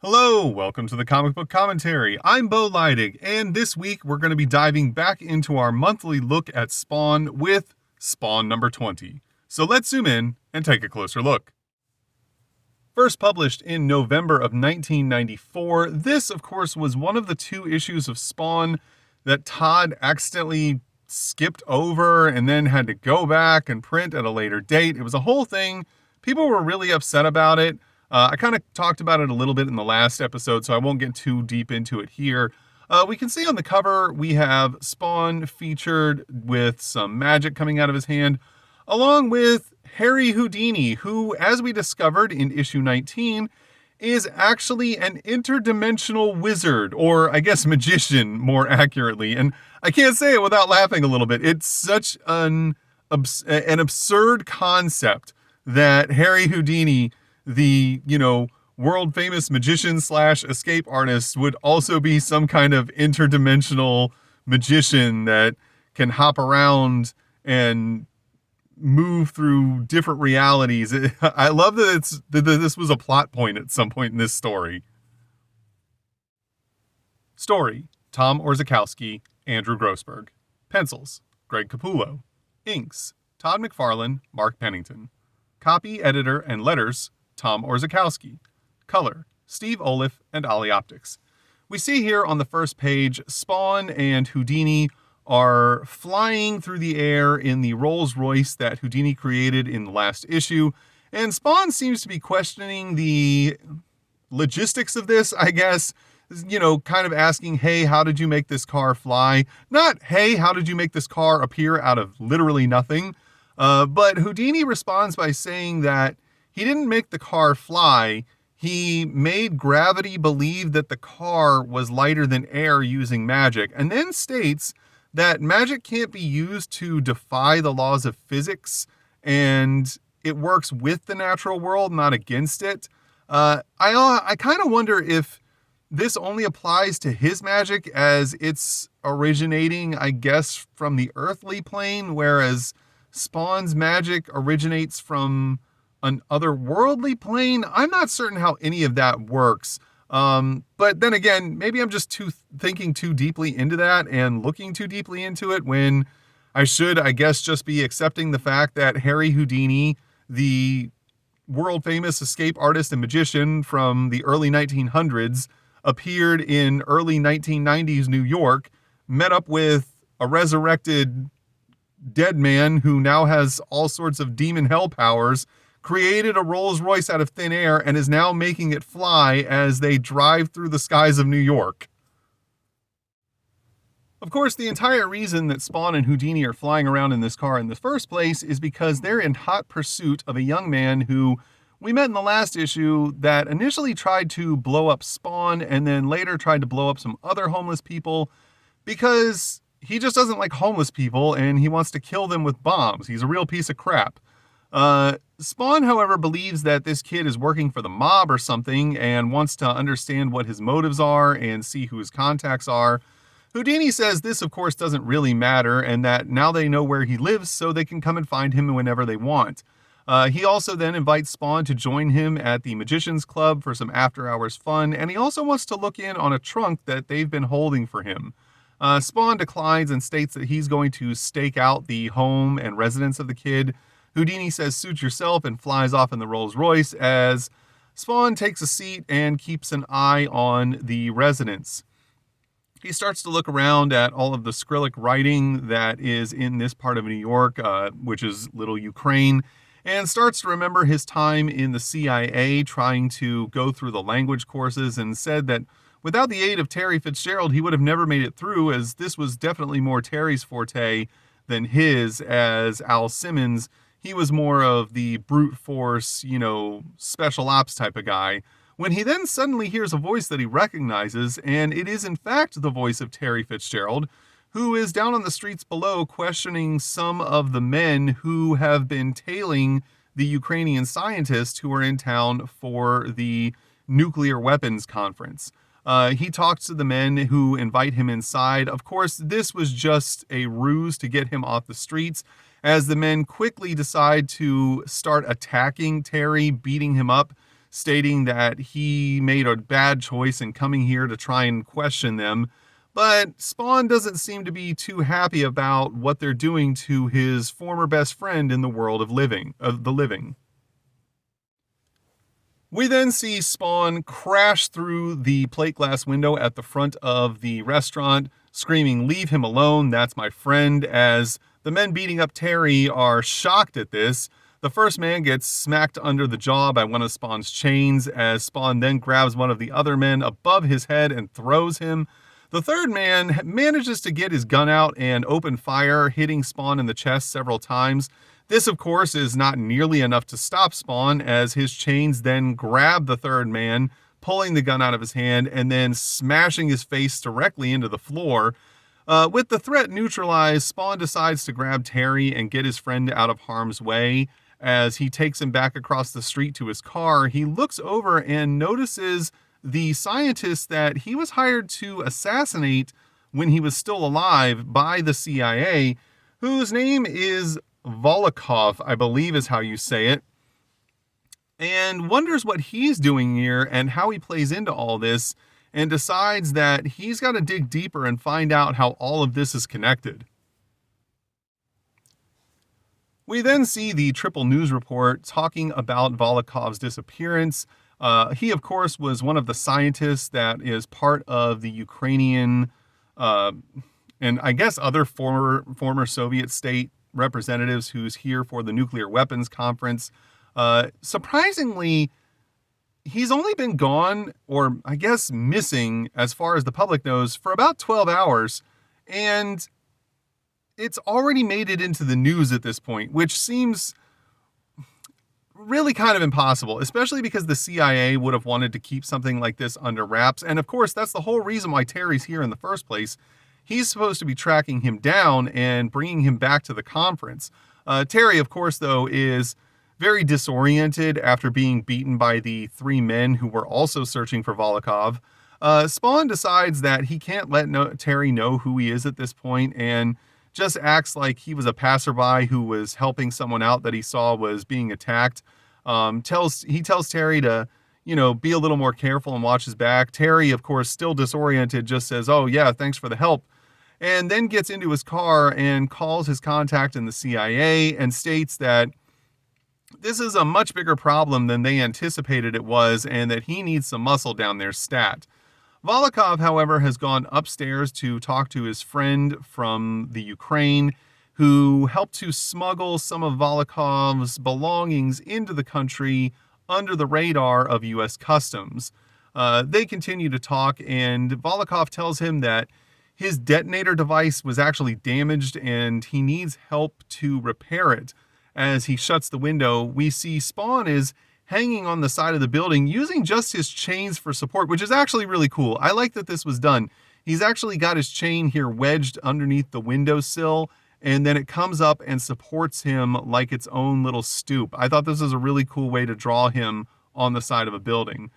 Hello, welcome to the Comic Book Commentary. I'm Bo Leidig, and this week we're going to be diving back into our monthly look at Spawn with Spawn number 20. So let's zoom in and take a closer look. First published in November of 1994, this, of course, was one of the two issues of Spawn that Todd accidentally skipped over and then had to go back and print at a later date. It was a whole thing. People were really upset about it. I kind of talked about it a little bit in the last episode, so I won't get too deep into it here. We can see on the cover, we have Spawn featured with some magic coming out of his hand, along with Harry Houdini, who, as we discovered in issue 19, is actually an interdimensional wizard, or I guess magician, more accurately. And I can't say it without laughing a little bit. It's such an absurd concept that Harry Houdini, the, world famous magician / escape artist, would also be some kind of interdimensional magician that can hop around and move through different realities. I love that this was a plot point at some point in this story. Story: Tom Orzechowski, Andrew Grossberg. Pencils: Greg Capullo. Inks: Todd McFarlane, Mark Pennington. Copy, editor, and letters: Tom Orzechowski. Color: Steve Oliff and Ollie Optics. We see here on the first page, Spawn and Houdini are flying through the air in the Rolls-Royce that Houdini created in the last issue, and Spawn seems to be questioning the logistics of this, I guess. Kind of asking, hey, how did you make this car fly? Not, hey, how did you make this car appear out of literally nothing? But Houdini responds by saying that he didn't make the car fly. He made gravity believe that the car was lighter than air using magic, and then states that magic can't be used to defy the laws of physics, and it works with the natural world, not against it. I kind of wonder if this only applies to his magic, as it's originating, I guess, from the earthly plane, whereas Spawn's magic originates from an otherworldly plane. I'm not certain how any of that works. But then again, maybe I'm just thinking too deeply into that and looking too deeply into it, when I should, I guess, just be accepting the fact that Harry Houdini, the world famous escape artist and magician from the early 1900s, appeared in early 1990s New York, met up with a resurrected dead man who now has all sorts of demon hell powers, created a Rolls-Royce out of thin air, and is now making it fly as they drive through the skies of New York. Of course, the entire reason that Spawn and Houdini are flying around in this car in the first place is because they're in hot pursuit of a young man who we met in the last issue that initially tried to blow up Spawn and then later tried to blow up some other homeless people, because he just doesn't like homeless people and he wants to kill them with bombs. He's a real piece of crap. Spawn, however, believes that this kid is working for the mob or something and wants to understand what his motives are and see who his contacts are. Houdini says this, of course, doesn't really matter, and that now they know where he lives, so they can come and find him whenever they want. He also then invites Spawn to join him at the Magician's Club for some after-hours fun, and he also wants to look in on a trunk that they've been holding for him. Spawn declines and states that he's going to stake out the home and residence of the kid. Houdini says, suit yourself, and flies off in the Rolls-Royce, as Spawn takes a seat and keeps an eye on the residence. He starts to look around at all of the Skrillex writing that is in this part of New York, which is Little Ukraine, and starts to remember his time in the CIA trying to go through the language courses, and said that without the aid of Terry Fitzgerald, he would have never made it through, as this was definitely more Terry's forte than his, as Al Simmons, he was more of the brute force, special ops type of guy. When he then suddenly hears a voice that he recognizes, and it is in fact the voice of Terry Fitzgerald, who is down on the streets below questioning some of the men who have been tailing the Ukrainian scientists who are in town for the nuclear weapons conference. He talks to the men who invite him inside. Of course, this was just a ruse to get him off the streets, as the men quickly decide to start attacking Terry, beating him up, stating that he made a bad choice in coming here to try and question them. But Spawn doesn't seem to be too happy about what they're doing to his former best friend in the world of the living. We then see Spawn crash through the plate glass window at the front of the restaurant, screaming, "Leave him alone, that's my friend," as the men beating up Terry are shocked at this. The first man gets smacked under the jaw by one of Spawn's chains, as Spawn then grabs one of the other men above his head and throws him. The third man manages to get his gun out and open fire, hitting Spawn in the chest several times. This, of course, is not nearly enough to stop Spawn, as his chains then grab the third man, pulling the gun out of his hand and then smashing his face directly into the floor. With the threat neutralized, Spawn decides to grab Terry and get his friend out of harm's way. As he takes him back across the street to his car, he looks over and notices the scientist that he was hired to assassinate when he was still alive by the CIA, whose name is Volokov, I believe is how you say it, and wonders what he's doing here and how he plays into all this, and decides that he's got to dig deeper and find out how all of this is connected. We then see the Triple News Report talking about Volokov's disappearance. He, of course, was one of the scientists that is part of the Ukrainian and I guess other former Soviet state representatives who's here for the nuclear weapons conference. Surprisingly, he's only been gone, or I guess missing, as far as the public knows, for about 12 hours. And it's already made it into the news at this point, which seems really kind of impossible, especially because the CIA would have wanted to keep something like this under wraps. And of course, that's the whole reason why Terry's here in the first place. He's supposed to be tracking him down and bringing him back to the conference. Terry, of course, though, is very disoriented after being beaten by the three men who were also searching for Volokov. Spawn decides that he can't let Terry know who he is at this point, and just acts like he was a passerby who was helping someone out that he saw was being attacked. He tells Terry to, be a little more careful and watch his back. Terry, of course, still disoriented, just says, "Oh yeah, thanks for the help," and then gets into his car and calls his contact in the CIA and states that this is a much bigger problem than they anticipated it was, and that he needs some muscle down there stat. Volokov, however, has gone upstairs to talk to his friend from the Ukraine, who helped to smuggle some of Volokov's belongings into the country under the radar of U.S. Customs. They continue to talk, and Volokov tells him that his detonator device was actually damaged and he needs help to repair it. As he shuts the window, we see Spawn is hanging on the side of the building using just his chains for support, which is actually really cool. I like that this was done. He's actually got his chain here wedged underneath the windowsill, and then it comes up and supports him like its own little stoop. I thought this was a really cool way to draw him on the side of a building.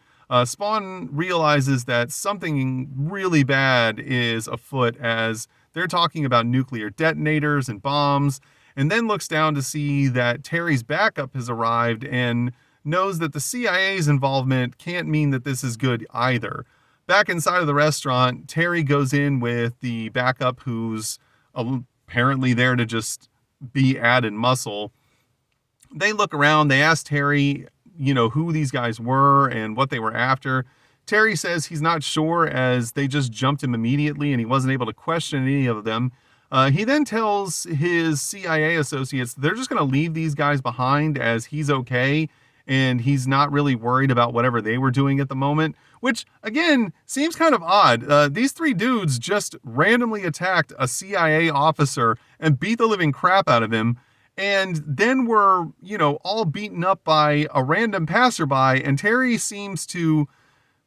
Spawn realizes that something really bad is afoot, as they're talking about nuclear detonators and bombs, and then looks down to see that Terry's backup has arrived and knows that the CIA's involvement can't mean that this is good either. Back inside of the restaurant, Terry goes in with the backup, who's apparently there to just be added muscle. They look around, they ask Terry, who these guys were and what they were after. Terry says he's not sure, as they just jumped him immediately and he wasn't able to question any of them. He then tells his CIA associates they're just going to leave these guys behind, as he's okay and he's not really worried about whatever they were doing at the moment, which, again, seems kind of odd. These three dudes just randomly attacked a CIA officer and beat the living crap out of him, and then were, all beaten up by a random passerby, and Terry seems to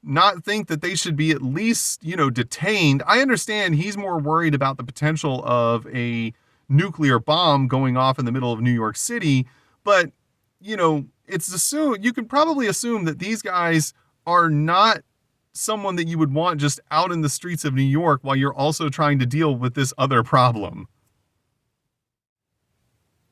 not think that they should be at least, detained. I understand he's more worried about the potential of a nuclear bomb going off in the middle of New York City, but, you can probably assume that these guys are not someone that you would want just out in the streets of New York while you're also trying to deal with this other problem.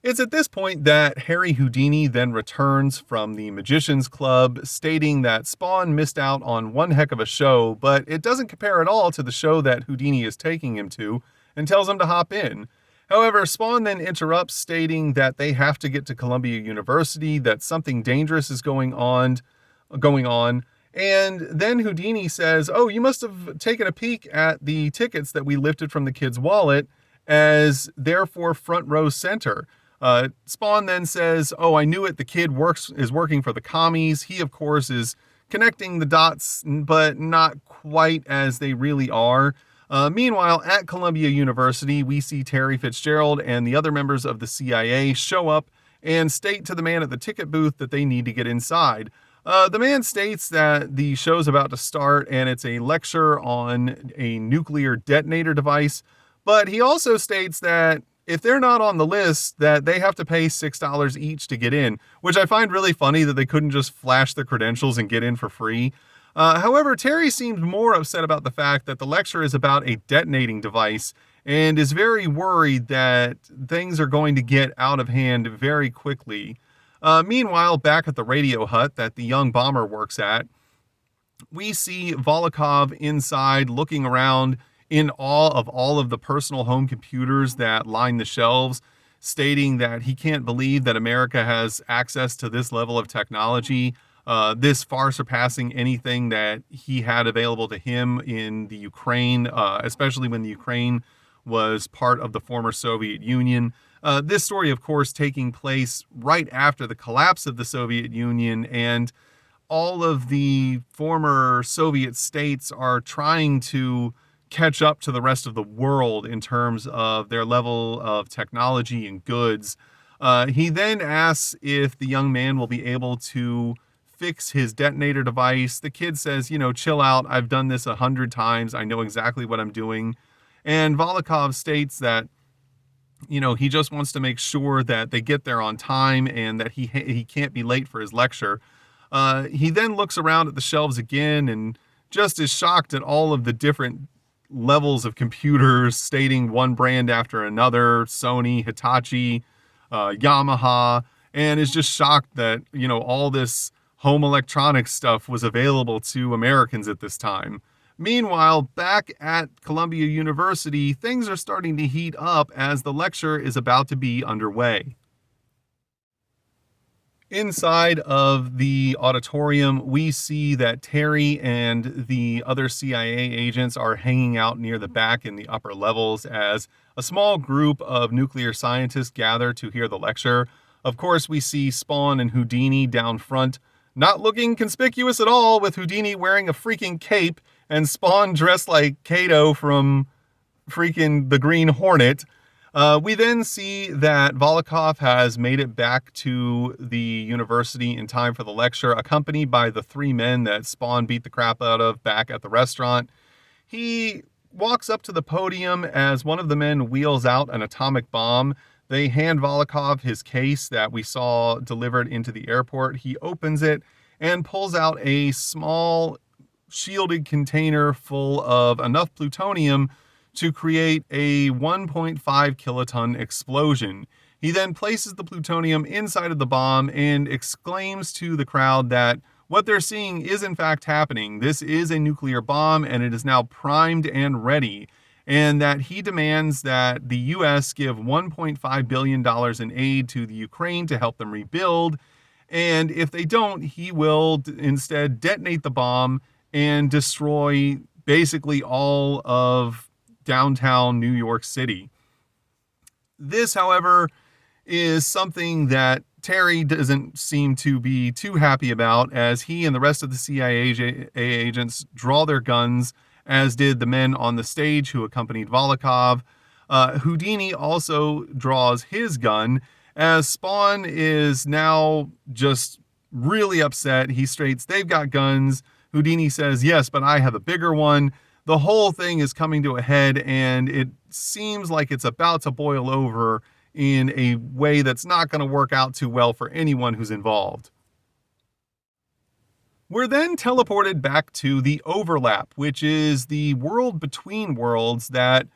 It's at this point that Harry Houdini then returns from the Magician's Club, stating that Spawn missed out on one heck of a show, but it doesn't compare at all to the show that Houdini is taking him to, and tells him to hop in. However, Spawn then interrupts, stating that they have to get to Columbia University, that something dangerous is going on, and then Houdini says, "Oh, you must have taken a peek at the tickets that we lifted from the kid's wallet, as therefore front row center." Spawn then says, "Oh, I knew it. The kid is working for the commies." He, of course, is connecting the dots, but not quite as they really are. Meanwhile, at Columbia University, we see Terry Fitzgerald and the other members of the CIA show up and state to the man at the ticket booth that they need to get inside. The man states that the show's about to start and it's a lecture on a nuclear detonator device, but he also states that if they're not on the list, that they have to pay $6 each to get in, which I find really funny that they couldn't just flash their credentials and get in for free. However, Terry seems more upset about the fact that the lecture is about a detonating device and is very worried that things are going to get out of hand very quickly. Meanwhile, back at the radio hut that the young bomber works at, we see Volokov inside looking around in awe of all of the personal home computers that line the shelves, stating that he can't believe that America has access to this level of technology, this far surpassing anything that he had available to him in the Ukraine, especially when the Ukraine was part of the former Soviet Union. This story, of course, taking place right after the collapse of the Soviet Union, and all of the former Soviet states are trying to catch up to the rest of the world in terms of their level of technology and goods. He then asks if the young man will be able to fix his detonator device. The kid says, chill out. I've done this 100 times. I know exactly what I'm doing. And Volokov states that, he just wants to make sure that they get there on time and that he can't be late for his lecture. He then looks around at the shelves again and just is shocked at all of the different levels of computers, stating one brand after another: Sony, Hitachi, Yamaha, and is just shocked that, all this home electronics stuff was available to Americans at this time. Meanwhile, back at Columbia University, things are starting to heat up as the lecture is about to be underway. Inside of the auditorium, we see that Terry and the other CIA agents are hanging out near the back in the upper levels as a small group of nuclear scientists gather to hear the lecture. Of course, we see Spawn and Houdini down front, not looking conspicuous at all, with Houdini wearing a freaking cape and Spawn dressed like Kato from freaking the Green Hornet. We then see that Volokov has made it back to the university in time for the lecture, accompanied by the three men that Spawn beat the crap out of back at the restaurant. He walks up to the podium as one of the men wheels out an atomic bomb. They hand Volokov his case that we saw delivered into the airport. He opens it and pulls out a small shielded container full of enough plutonium to create a 1.5 kiloton explosion. He then places the plutonium inside of the bomb and exclaims to the crowd that what they're seeing is in fact happening. This is a nuclear bomb and it is now primed and ready. And that he demands that the U.S. give $1.5 billion in aid to the Ukraine to help them rebuild. And if they don't, he will instead detonate the bomb and destroy basically all of downtown New York City. This, however, is something that Terry doesn't seem to be too happy about, as he and the rest of the CIA agents draw their guns, as did the men on the stage who accompanied Volokov. Houdini also draws his gun, as Spawn is now just really upset. He states they've got guns. Houdini says, yes, but I have a bigger one. The whole thing is coming to a head, and it seems like it's about to boil over in a way that's not going to work out too well for anyone who's involved. We're then teleported back to the Overlap, which is the world between worlds that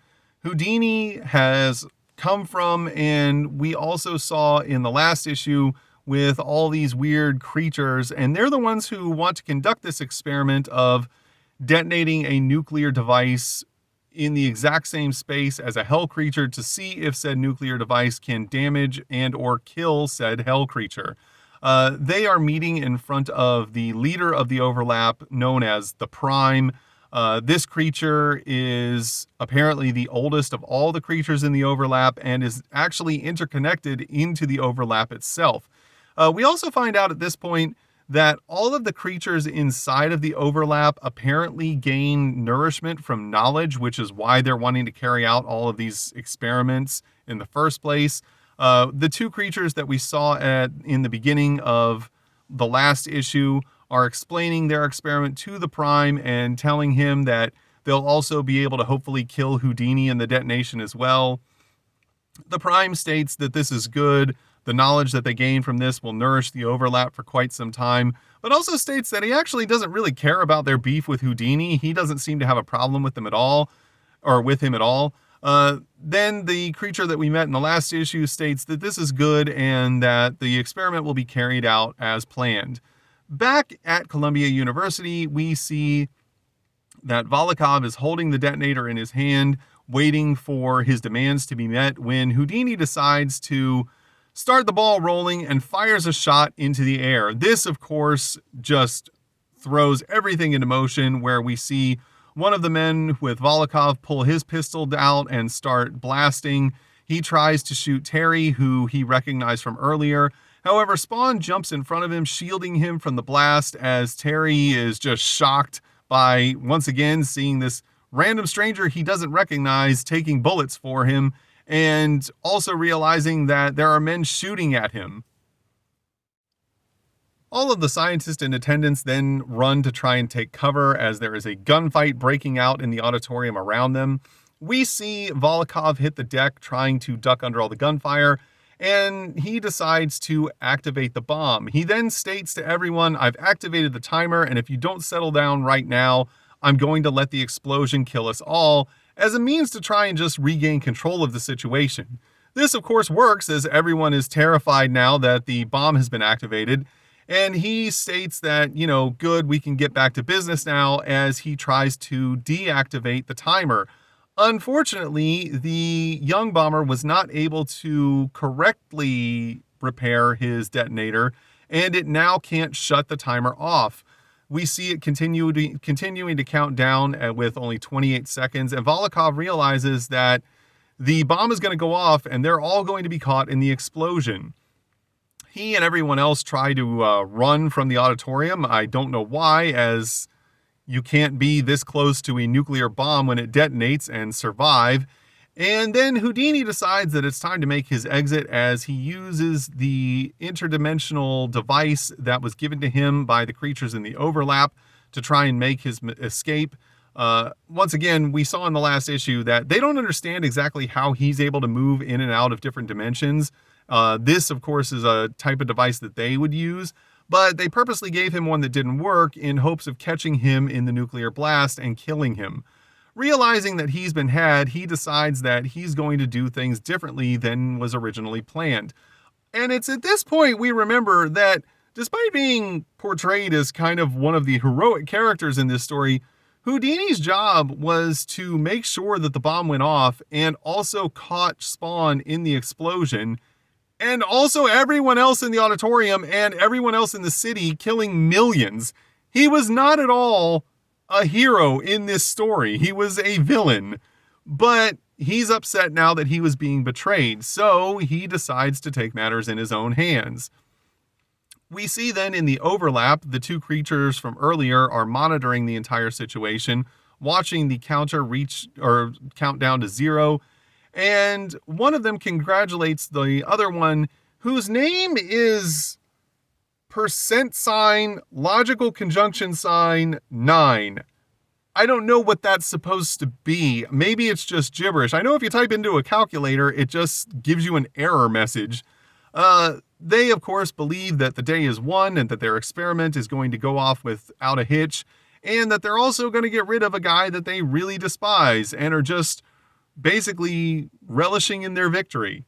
Houdini has come from. And we also saw in the last issue with all these weird creatures, and they're the ones who want to conduct this experiment of detonating a nuclear device in the exact same space as a hell creature to see if said nuclear device can damage and or kill said hell creature. They are meeting in front of the leader of the overlap, known as the Prime. This creature is apparently the oldest of all the creatures in the overlap and is actually interconnected into the overlap itself. We also find out at this point that all of the creatures inside of the overlap apparently gain nourishment from knowledge, which is why they're wanting to carry out all of these experiments in the first place. The two creatures that we saw in the beginning of the last issue are explaining their experiment to the Prime and telling him that they'll also be able to hopefully kill Houdini in the detonation as well. The Prime states that this is good. The knowledge that they gain from this will nourish the overlap for quite some time, but also states that he actually doesn't really care about their beef with Houdini. He doesn't seem to have a problem with them at all, or with him at all. Then the creature that we met in the last issue states that this is good and that the experiment will be carried out as planned. Back at Columbia University, we see that Volokov is holding the detonator in his hand, waiting for his demands to be met, when Houdini decides to start the ball rolling and fires a shot into the air. This, of course, just throws everything into motion, where we see one of the men with Volokov pull his pistol out and start blasting. He tries to shoot Terry, who he recognized from earlier. However, Spawn jumps in front of him, shielding him from the blast, as Terry is just shocked by, once again, seeing this random stranger he doesn't recognize taking bullets for him, and also realizing that there are men shooting at him. All of the scientists in attendance then run to try and take cover as there is a gunfight breaking out in the auditorium around them. We see Volokov hit the deck trying to duck under all the gunfire, and he decides to activate the bomb. He then states to everyone, "I've activated the timer, and if you don't settle down right now, I'm going to let the explosion kill us all," as a means to try and just regain control of the situation. This, of course, works, as everyone is terrified now that the bomb has been activated, and he states that, good, we can get back to business now, as he tries to deactivate the timer. Unfortunately, the young bomber was not able to correctly repair his detonator, and it now can't shut the timer off. We see it continuing to count down with only 28 seconds, and Volokov realizes that the bomb is going to go off and they're all going to be caught in the explosion. He and everyone else try to run from the auditorium. I don't know why, as you can't be this close to a nuclear bomb when it detonates and survive. And then Houdini decides that it's time to make his exit, as he uses the interdimensional device that was given to him by the creatures in the overlap to try and make his escape. Once again, we saw in the last issue that they don't understand exactly how he's able to move in and out of different dimensions. This, of course, is a type of device that they would use, but they purposely gave him one that didn't work in hopes of catching him in the nuclear blast and killing him. Realizing that he's been had, he decides that he's going to do things differently than was originally planned. And it's at this point we remember that despite being portrayed as kind of one of the heroic characters in this story, Houdini's job was to make sure that the bomb went off and also caught Spawn in the explosion, and also everyone else in the auditorium and everyone else in the city, killing millions. He was not at all a hero in this story. He was a villain, but he's upset now that he was being betrayed, so he decides to take matters in his own hands. We see then in the overlap, the two creatures from earlier are monitoring the entire situation, watching the counter count down to 0, and one of them congratulates the other one, whose name is %, logical conjunction sign 9. I don't know what that's supposed to be. Maybe it's just gibberish. I know if you type into a calculator, it just gives you an error message. They, of course, believe that the day is won and that their experiment is going to go off without a hitch, and that they're also going to get rid of a guy that they really despise and are just basically relishing in their victory.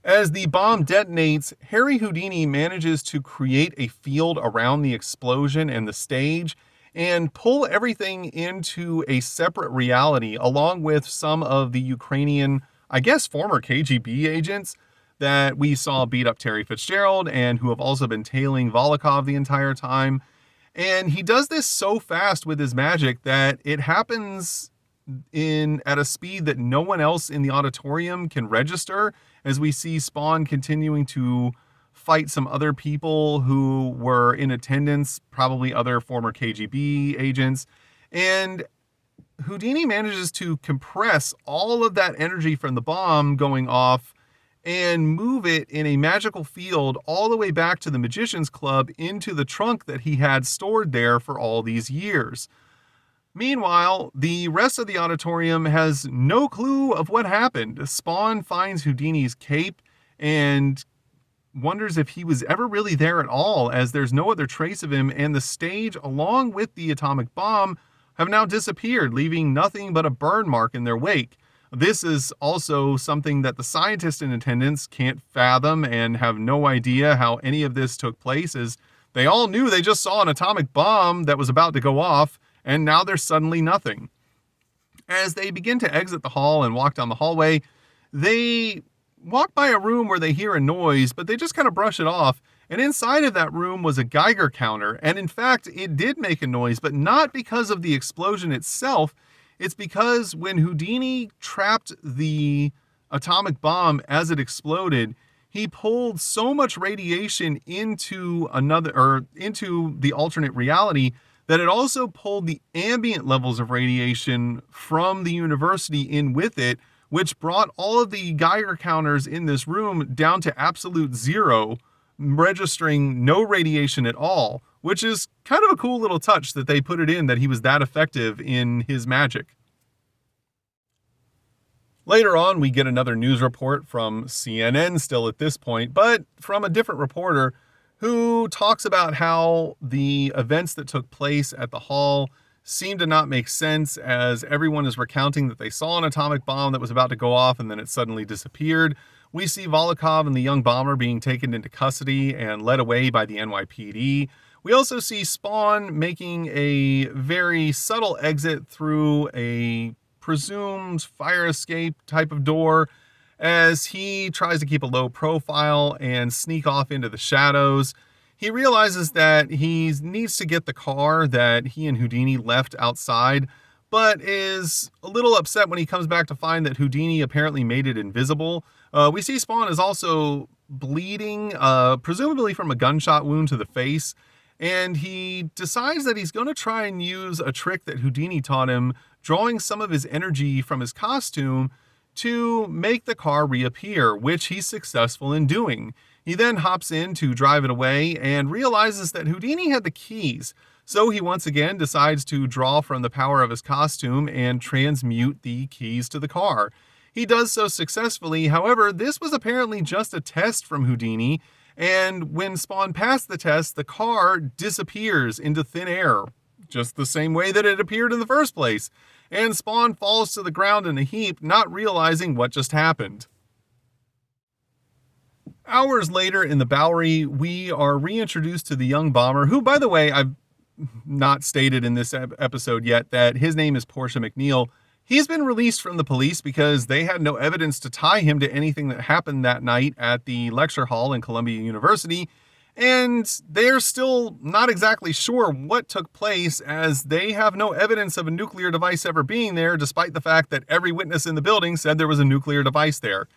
As the bomb detonates, Harry Houdini manages to create a field around the explosion and the stage and pull everything into a separate reality, along with some of the Ukrainian, I guess, former KGB agents that we saw beat up Terry Fitzgerald and who have also been tailing Volokov the entire time. And he does this so fast with his magic that it happens at a speed that no one else in the auditorium can register, as we see Spawn continuing to fight some other people who were in attendance, probably other former KGB agents. And Houdini manages to compress all of that energy from the bomb going off and move it in a magical field all the way back to the Magician's Club into the trunk that he had stored there for all these years. Meanwhile, the rest of the auditorium has no clue of what happened. Spawn finds Houdini's cape and wonders if he was ever really there at all, as there's no other trace of him, and the stage, along with the atomic bomb, have now disappeared, leaving nothing but a burn mark in their wake. This is also something that the scientists in attendance can't fathom and have no idea how any of this took place, as they all knew they just saw an atomic bomb that was about to go off, and now there's suddenly nothing. As they begin to exit the hall and walk down the hallway, they walk by a room where they hear a noise, but they just kind of brush it off. And inside of that room was a Geiger counter. And in fact, it did make a noise, but not because of the explosion itself. It's because when Houdini trapped the atomic bomb as it exploded, he pulled so much radiation into the alternate reality that it also pulled the ambient levels of radiation from the university in with it, which brought all of the Geiger counters in this room down to absolute zero, registering no radiation at all, which is kind of a cool little touch that they put it in, that he was that effective in his magic. Later on, we get another news report from CNN still at this point, but from a different reporter who talks about how the events that took place at the hall seem to not make sense, as everyone is recounting that they saw an atomic bomb that was about to go off and then it suddenly disappeared. We see Volokov and the young bomber being taken into custody and led away by the NYPD. We also see Spawn making a very subtle exit through a presumed fire escape type of door, as he tries to keep a low profile and sneak off into the shadows. He realizes that he needs to get the car that he and Houdini left outside, but is a little upset when he comes back to find that Houdini apparently made it invisible. We see Spawn is also bleeding, presumably from a gunshot wound to the face, and he decides that he's going to try and use a trick that Houdini taught him, drawing some of his energy from his costume to make the car reappear, which he's successful in doing. He then hops in to drive it away and realizes that Houdini had the keys, so he once again decides to draw from the power of his costume and transmute the keys to the car. He does so successfully. However, this was apparently just a test from Houdini, and when Spawn passed the test, the car disappears into thin air, just the same way that it appeared in the first place, and Spawn falls to the ground in a heap, not realizing what just happened. Hours later in the Bowery, we are reintroduced to the young bomber, who, by the way, I've not stated in this episode yet that his name is Portia McNeil. He's been released from the police because they had no evidence to tie him to anything that happened that night at the lecture hall in Columbia University, and they're still not exactly sure what took place, as they have no evidence of a nuclear device ever being there, despite the fact that every witness in the building said there was a nuclear device there.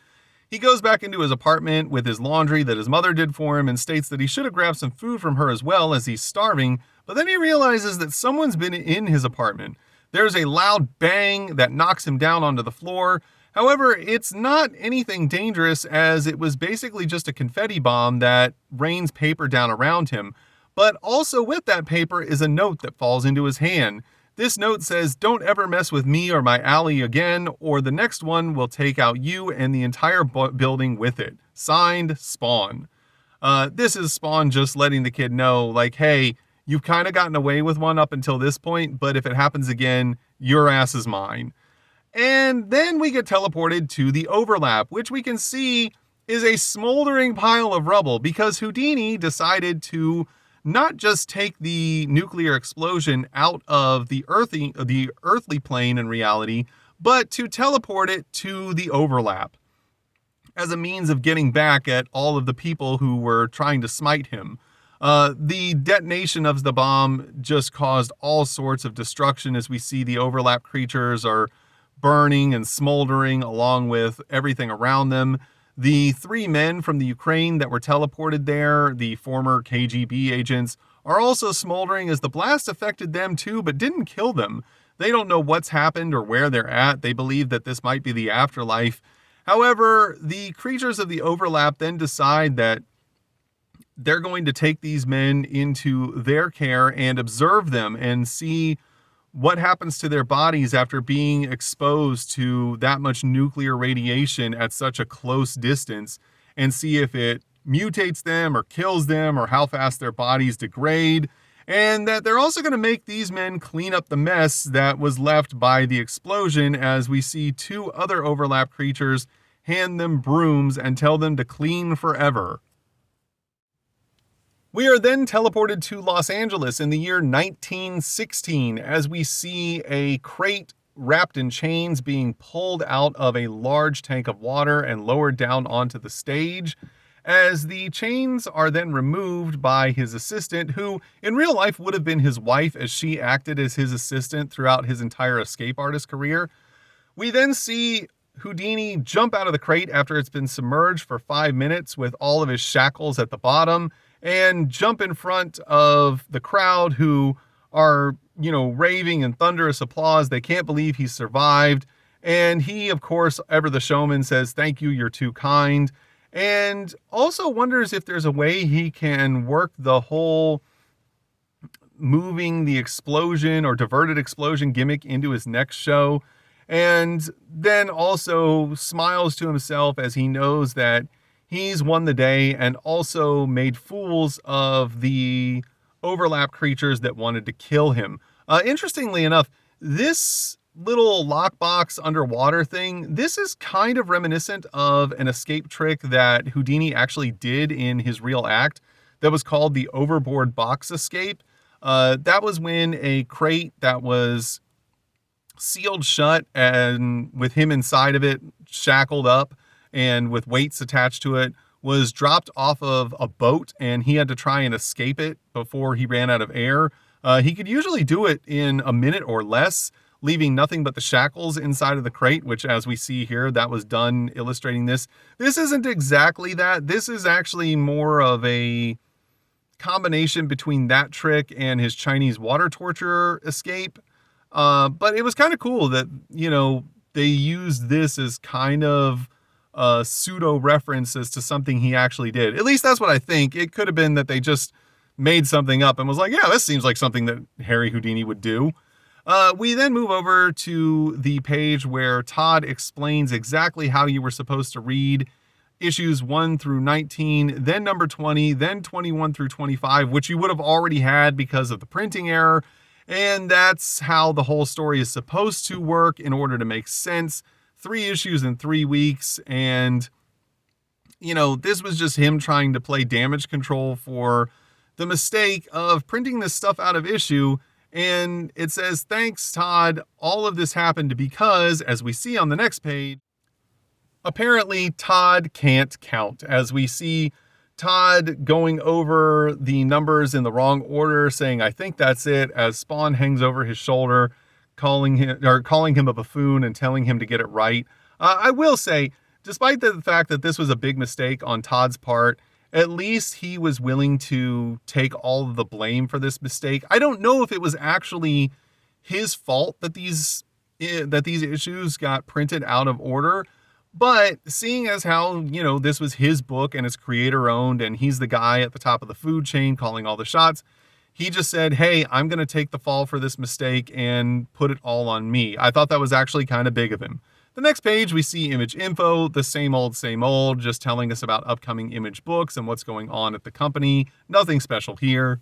He goes back into his apartment with his laundry that his mother did for him and states that he should have grabbed some food from her as well, as he's starving, but then he realizes that someone's been in his apartment. There's a loud bang that knocks him down onto the floor. However, it's not anything dangerous, as it was basically just a confetti bomb that rains paper down around him. But also with that paper is a note that falls into his hand. This note says, "Don't ever mess with me or my alley again, or the next one will take out you and the entire building with it. Signed, Spawn." This is Spawn just letting the kid know, like, hey, you've kind of gotten away with one up until this point, but if it happens again, your ass is mine. And then we get teleported to the overlap, which we can see is a smoldering pile of rubble because Houdini decided to not just take the nuclear explosion out of the earthly plane in reality, but to teleport it to the overlap as a means of getting back at all of the people who were trying to smite him. The detonation of the bomb just caused all sorts of destruction as we see the overlap creatures are burning and smoldering along with everything around them. The 3 men from the Ukraine that were teleported there, the former KGB agents, are also smoldering as the blast affected them too, but didn't kill them. They don't know what's happened or where they're at. They believe that this might be the afterlife. However, the creatures of the overlap then decide that they're going to take these men into their care and observe them and see what happens to their bodies after being exposed to that much nuclear radiation at such a close distance, and see if it mutates them or kills them or how fast their bodies degrade. And that they're also going to make these men clean up the mess that was left by the explosion, as we see 2 other overlap creatures hand them brooms and tell them to clean forever. We are then teleported to Los Angeles in the year 1916 as we see a crate wrapped in chains being pulled out of a large tank of water and lowered down onto the stage, as the chains are then removed by his assistant, who in real life would have been his wife, as she acted as his assistant throughout his entire escape artist career. We then see Houdini jump out of the crate after it's been submerged for 5 minutes with all of his shackles at the bottom, and jump in front of the crowd who are, raving in thunderous applause. They can't believe he survived. And he, of course, ever the showman, says, "Thank you, you're too kind." And also wonders if there's a way he can work the whole moving the explosion or diverted explosion gimmick into his next show. And then also smiles to himself as he knows that he's won the day and also made fools of the overlap creatures that wanted to kill him. Interestingly enough, this little lockbox underwater thing, this is kind of reminiscent of an escape trick that Houdini actually did in his real act that was called the overboard box escape. That was when a crate that was sealed shut and with him inside of it, shackled up and with weights attached to it, was dropped off of a boat, and he had to try and escape it before he ran out of air. He could usually do it in a minute or less, leaving nothing but the shackles inside of the crate, which, as we see here, that was done illustrating this. This isn't exactly that. This is actually more of a combination between that trick and his Chinese water torture escape. But it was kind of cool that, they used this as kind of a pseudo references to something he actually did. At least that's what I think. It could have been that they just made something up and was like, yeah, this seems like something that Harry Houdini would do. We then move over to the page where Todd explains exactly how you were supposed to read issues 1 through 19, then number 20, then 21 through 25, which you would have already had because of the printing error. And that's how the whole story is supposed to work in order to make sense. 3 issues in 3 weeks. And, this was just him trying to play damage control for the mistake of printing this stuff out of issue. And it says, "Thanks, Todd. All of this happened because," as we see on the next page, apparently Todd can't count, as we see Todd going over the numbers in the wrong order, saying, "I think that's it," as Spawn hangs over his shoulder, calling him a buffoon and telling him to get it right. I will say, despite the fact that this was a big mistake on Todd's part, at least he was willing to take all of the blame for this mistake. I don't know if it was actually his fault that these issues got printed out of order. But seeing as how, this was his book and it's creator owned and he's the guy at the top of the food chain calling all the shots, he just said, "Hey, I'm going to take the fall for this mistake and put it all on me." I thought that was actually kind of big of him. The next page, we see Image info, the same old, just telling us about upcoming Image books and what's going on at the company. Nothing special here.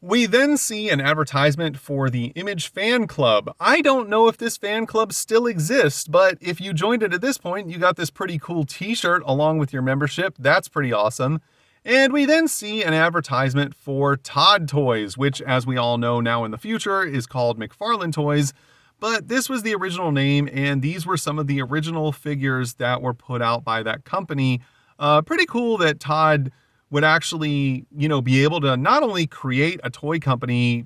We then see an advertisement for the Image Fan Club. I don't know if this fan club still exists, but if you joined it at this point, you got this pretty cool t-shirt along with your membership. That's pretty awesome. And we then see an advertisement for Todd Toys, which, as we all know now in the future, is called McFarlane Toys. But this was the original name, and these were some of the original figures that were put out by that company. Pretty cool that Todd would actually, be able to not only create a toy company,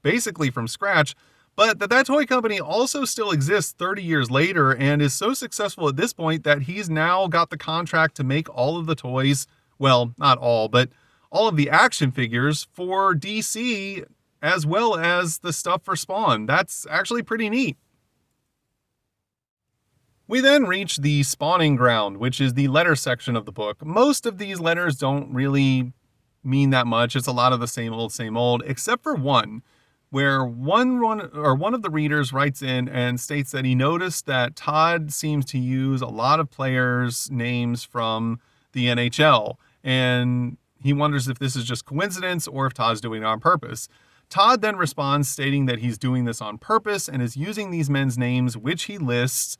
basically from scratch, but that toy company also still exists 30 years later and is so successful at this point that he's now got the contract to make all of the toys, well, not all, but all of the action figures for DC, as well as the stuff for Spawn. That's actually pretty neat. We then reach the spawning ground, which is the letter section of the book. Most of these letters don't really mean that much. It's a lot of the same old, except for one, where one of the readers writes in and states that he noticed that Todd seems to use a lot of players' names from the NHL, and he wonders if this is just coincidence or if Todd's doing it on purpose. Todd then responds stating that he's doing this on purpose and is using these men's names, which he lists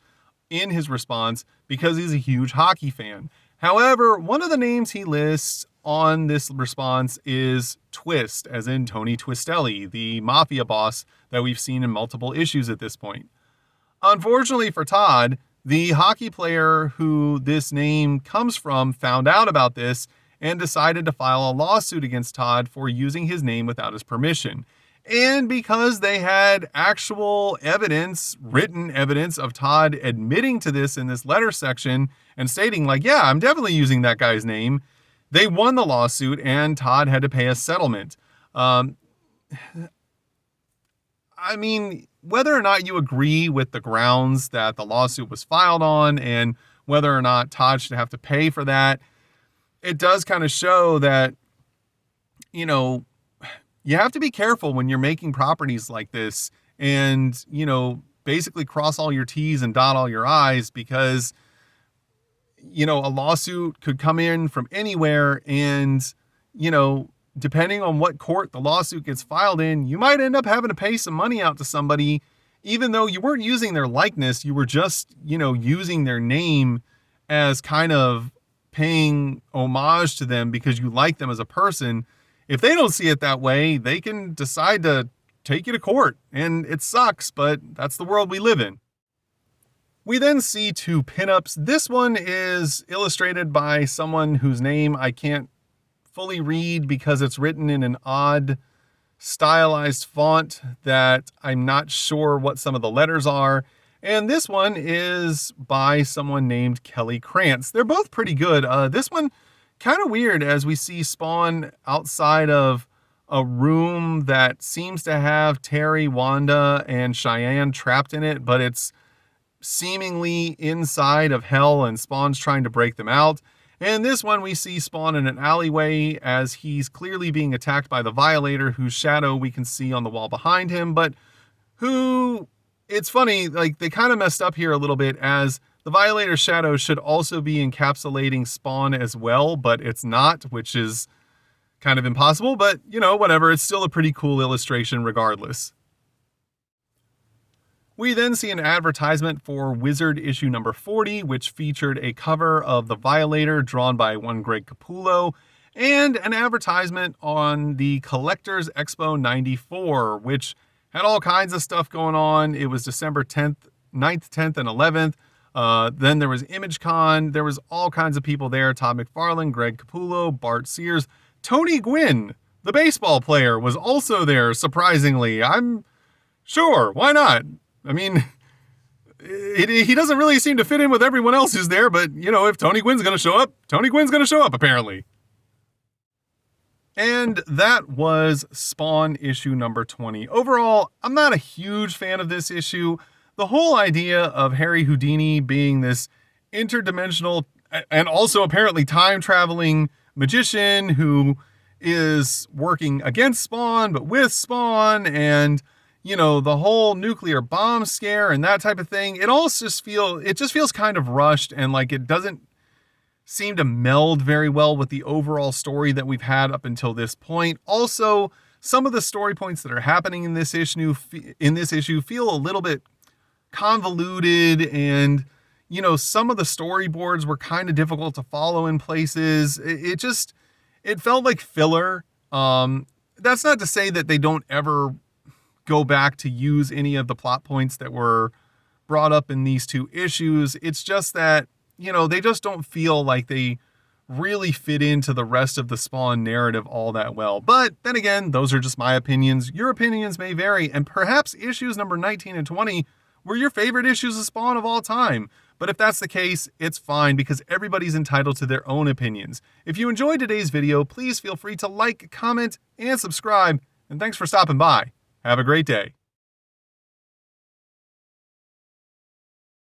in his response because he's a huge hockey fan. However, one of the names he lists on this response is Twist, as in Tony Twistelli, the mafia boss that we've seen in multiple issues at this point. Unfortunately for Todd, the hockey player who this name comes from found out about this and decided to file a lawsuit against Todd for using his name without his permission. And because they had actual evidence, written evidence of Todd admitting to this in this letter section and stating like, yeah, I'm definitely using that guy's name, they won the lawsuit and Todd had to pay a settlement. I mean, whether or not you agree with the grounds that the lawsuit was filed on and whether or not Todd should have to pay for that, it does kind of show that, you have to be careful when you're making properties like this and, basically cross all your T's and dot all your I's because, a lawsuit could come in from anywhere and, depending on what court the lawsuit gets filed in, you might end up having to pay some money out to somebody, even though you weren't using their likeness, you were just, using their name as kind of paying homage to them because you like them as a person. If they don't see it that way, they can decide to take you to court, and it sucks, but that's the world we live in. We then see two pinups. This one is illustrated by someone whose name I can't fully read because it's written in an odd stylized font that I'm not sure what some of the letters are. And this one is by someone named Kelly Krantz. They're both pretty good. This one, kind of weird as we see Spawn outside of a room that seems to have Terry, Wanda, and Cheyenne trapped in it, but it's seemingly inside of hell and Spawn's trying to break them out. And this one we see Spawn in an alleyway as he's clearly being attacked by the Violator, whose shadow we can see on the wall behind him, but who, it's funny, like they kind of messed up here a little bit as the Violator's shadow should also be encapsulating Spawn as well, but it's not, which is kind of impossible, but whatever, it's still a pretty cool illustration regardless. We then see an advertisement for Wizard issue number 40, which featured a cover of the Violator drawn by one Greg Capullo, and an advertisement on the Collectors Expo 94, which had all kinds of stuff going on. It was December 10th, 9th, 10th, and 11th. Then there was ImageCon. There was all kinds of people there. Todd McFarlane, Greg Capullo, Bart Sears. Tony Gwynn, the baseball player, was also there, surprisingly. I'm sure. Why not? I mean, he doesn't really seem to fit in with everyone else who's there, but, if Tony Gwynn's going to show up, Tony Gwynn's going to show up, apparently. And that was Spawn issue number 20. Overall, I'm not a huge fan of this issue. The whole idea of Harry Houdini being this interdimensional and also apparently time-traveling magician who is working against Spawn, but with Spawn, and, the whole nuclear bomb scare and that type of thing, it just feels kind of rushed and like it doesn't seem to meld very well with the overall story that we've had up until this point. Also, some of the story points that are happening in this issue feel a little bit convoluted, and some of the storyboards were kind of difficult to follow in places. It felt like filler. That's not to say that they don't ever go back to use any of the plot points that were brought up in these two issues. It's just that, they just don't feel like they really fit into the rest of the Spawn narrative all that well. But then again, those are just my opinions. Your opinions may vary, and perhaps issues number 19 and 20 were your favorite issues of Spawn of all time. But if that's the case, it's fine, because everybody's entitled to their own opinions. If you enjoyed today's video, please feel free to like, comment, and subscribe. And thanks for stopping by. Have a great day.